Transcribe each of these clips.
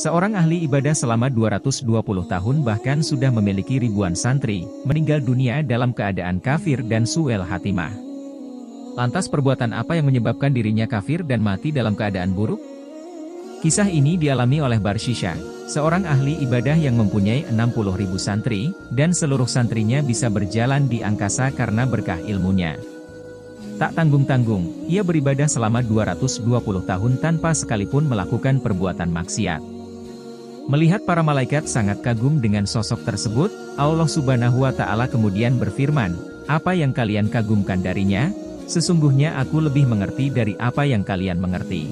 Seorang ahli ibadah selama 220 tahun bahkan sudah memiliki ribuan santri, meninggal dunia dalam keadaan kafir dan su'el hatimah. Lantas perbuatan apa yang menyebabkan dirinya kafir dan mati dalam keadaan buruk? Kisah ini dialami oleh Barshisha, seorang ahli ibadah yang mempunyai 60.000 santri, dan seluruh santrinya bisa berjalan di angkasa karena berkah ilmunya. Tak tanggung-tanggung, ia beribadah selama 220 tahun tanpa sekalipun melakukan perbuatan maksiat. Melihat para malaikat sangat kagum dengan sosok tersebut, Allah Subhanahu wa Ta'ala kemudian berfirman, "Apa yang kalian kagumkan darinya? Sesungguhnya aku lebih mengerti dari apa yang kalian mengerti."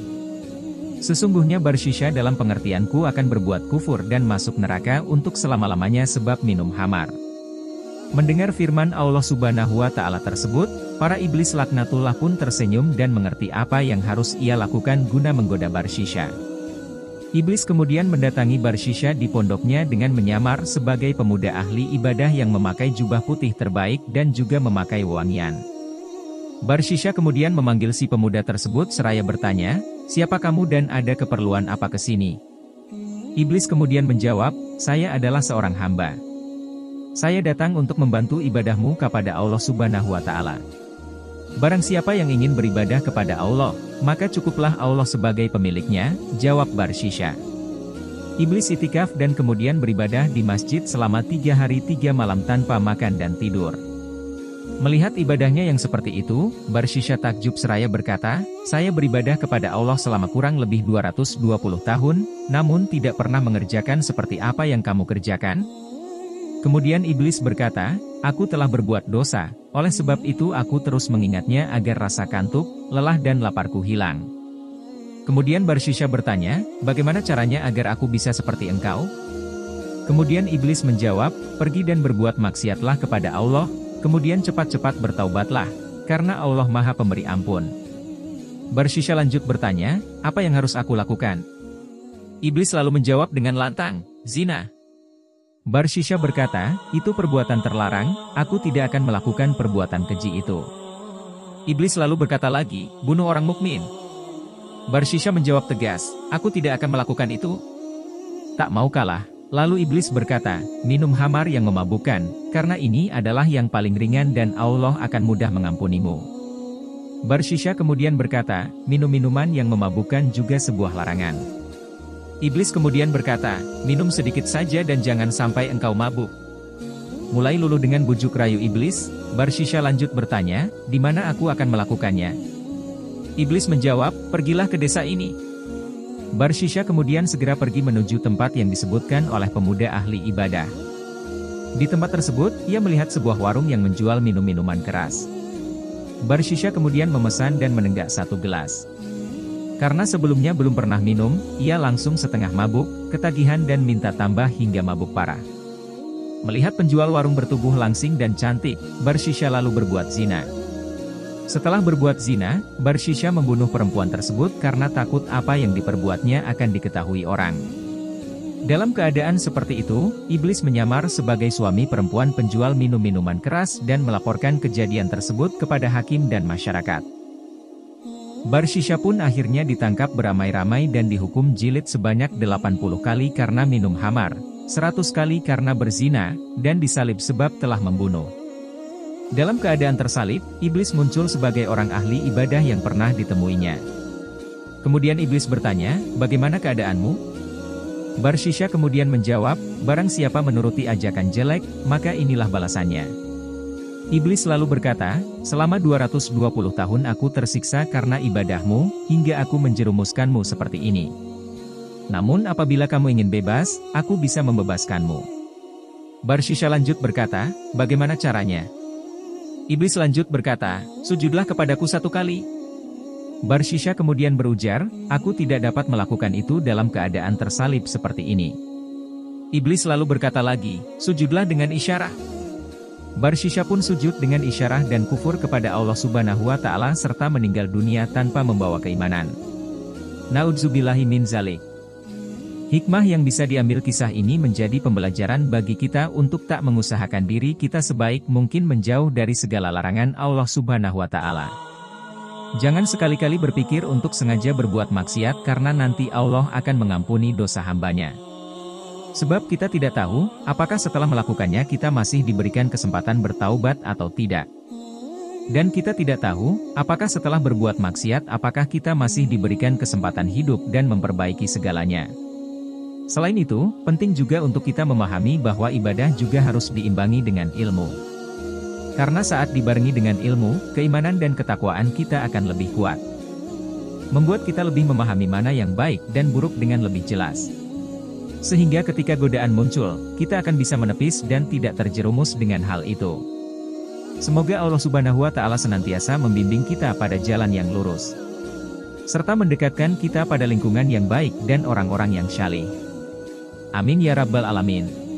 Sesungguhnya Barshisha dalam pengertianku akan berbuat kufur dan masuk neraka untuk selama-lamanya sebab minum khamar. Mendengar firman Allah Subhanahu wa Ta'ala tersebut, para iblis laknatullah pun tersenyum dan mengerti apa yang harus ia lakukan guna menggoda Barshisha. Iblis kemudian mendatangi Barshisha di pondoknya dengan menyamar sebagai pemuda ahli ibadah yang memakai jubah putih terbaik dan juga memakai wangian. Barshisha kemudian memanggil si pemuda tersebut seraya bertanya, "Siapa kamu dan ada keperluan apa ke sini?" Iblis kemudian menjawab, "Saya adalah seorang hamba. Saya datang untuk membantu ibadahmu kepada Allah Subhanahu wa Ta'ala. Barang siapa yang ingin beribadah kepada Allah, maka cukuplah Allah sebagai pemiliknya," jawab Barshisha. Iblis itikaf dan kemudian beribadah di masjid selama 3 hari 3 malam tanpa makan dan tidur. Melihat ibadahnya yang seperti itu, Barshisha takjub seraya berkata, "Saya beribadah kepada Allah selama kurang lebih 220 tahun, namun tidak pernah mengerjakan seperti apa yang kamu kerjakan." Kemudian iblis berkata, "Aku telah berbuat dosa, oleh sebab itu aku terus mengingatnya agar rasa kantuk, lelah dan laparku hilang." Kemudian Barshisha bertanya, "Bagaimana caranya agar aku bisa seperti engkau?" Kemudian iblis menjawab, "Pergi dan berbuat maksiatlah kepada Allah, kemudian cepat-cepat bertaubatlah, karena Allah Maha Pemberi Ampun." Barshisha lanjut bertanya, "Apa yang harus aku lakukan?" Iblis lalu menjawab dengan lantang, "Zina." Barshisha berkata, "Itu perbuatan terlarang, aku tidak akan melakukan perbuatan keji itu." Iblis lalu berkata lagi, "Bunuh orang mukmin." Barshisha menjawab tegas, "Aku tidak akan melakukan itu." Tak mau kalah, lalu iblis berkata, "Minum khamar yang memabukkan, karena ini adalah yang paling ringan dan Allah akan mudah mengampunimu." Barshisha kemudian berkata, "Minum minuman yang memabukkan juga sebuah larangan." Iblis kemudian berkata, "Minum sedikit saja dan jangan sampai engkau mabuk." Mulai luluh dengan bujuk rayu iblis, Barshisha lanjut bertanya, "Di mana aku akan melakukannya?" Iblis menjawab, "Pergilah ke desa ini." Barshisha kemudian segera pergi menuju tempat yang disebutkan oleh pemuda ahli ibadah. Di tempat tersebut, ia melihat sebuah warung yang menjual minum-minuman keras. Barshisha kemudian memesan dan menenggak 1 gelas. Karena sebelumnya belum pernah minum, ia langsung setengah mabuk, ketagihan dan minta tambah hingga mabuk parah. Melihat penjual warung bertubuh langsing dan cantik, Barshisha lalu berbuat zina. Setelah berbuat zina, Barshisha membunuh perempuan tersebut karena takut apa yang diperbuatnya akan diketahui orang. Dalam keadaan seperti itu, iblis menyamar sebagai suami perempuan penjual minum-minuman keras dan melaporkan kejadian tersebut kepada hakim dan masyarakat. Barshisha pun akhirnya ditangkap beramai-ramai dan dihukum jilid sebanyak 80 kali karena minum khamar, 100 kali karena berzina, dan disalib sebab telah membunuh. Dalam keadaan tersalib, iblis muncul sebagai orang ahli ibadah yang pernah ditemuinya. Kemudian iblis bertanya, "Bagaimana keadaanmu?" Barshisha kemudian menjawab, "Barang siapa menuruti ajakan jelek, maka inilah balasannya." Iblis lalu berkata, "Selama 220 tahun aku tersiksa karena ibadahmu, hingga aku menjerumuskanmu seperti ini. Namun apabila kamu ingin bebas, aku bisa membebaskanmu." Barshisha lanjut berkata, "Bagaimana caranya?" Iblis lanjut berkata, "Sujudlah kepadaku 1 kali." Barshisha kemudian berujar, "Aku tidak dapat melakukan itu dalam keadaan tersalib seperti ini." Iblis lalu berkata lagi, "Sujudlah dengan isyarat." Barshisha pun sujud dengan isyarah dan kufur kepada Allah Subhanahu wa Ta'ala serta meninggal dunia tanpa membawa keimanan. Naudzubillahi min dzalik. Hikmah yang bisa diambil kisah ini menjadi pembelajaran bagi kita untuk tak mengusahakan diri kita sebaik mungkin menjauh dari segala larangan Allah Subhanahu wa Ta'ala. Jangan sekali-kali berpikir untuk sengaja berbuat maksiat karena nanti Allah akan mengampuni dosa hambanya. Sebab kita tidak tahu, apakah setelah melakukannya kita masih diberikan kesempatan bertaubat atau tidak. Dan kita tidak tahu, apakah setelah berbuat maksiat apakah kita masih diberikan kesempatan hidup dan memperbaiki segalanya. Selain itu, penting juga untuk kita memahami bahwa ibadah juga harus diimbangi dengan ilmu. Karena saat dibarengi dengan ilmu, keimanan dan ketakwaan kita akan lebih kuat. Membuat kita lebih memahami mana yang baik dan buruk dengan lebih jelas. Sehingga ketika godaan muncul, kita akan bisa menepis dan tidak terjerumus dengan hal itu. Semoga Allah Subhanahu wa Ta'ala senantiasa membimbing kita pada jalan yang lurus, serta mendekatkan kita pada lingkungan yang baik dan orang-orang yang syalih. Amin ya Rabbal Alamin.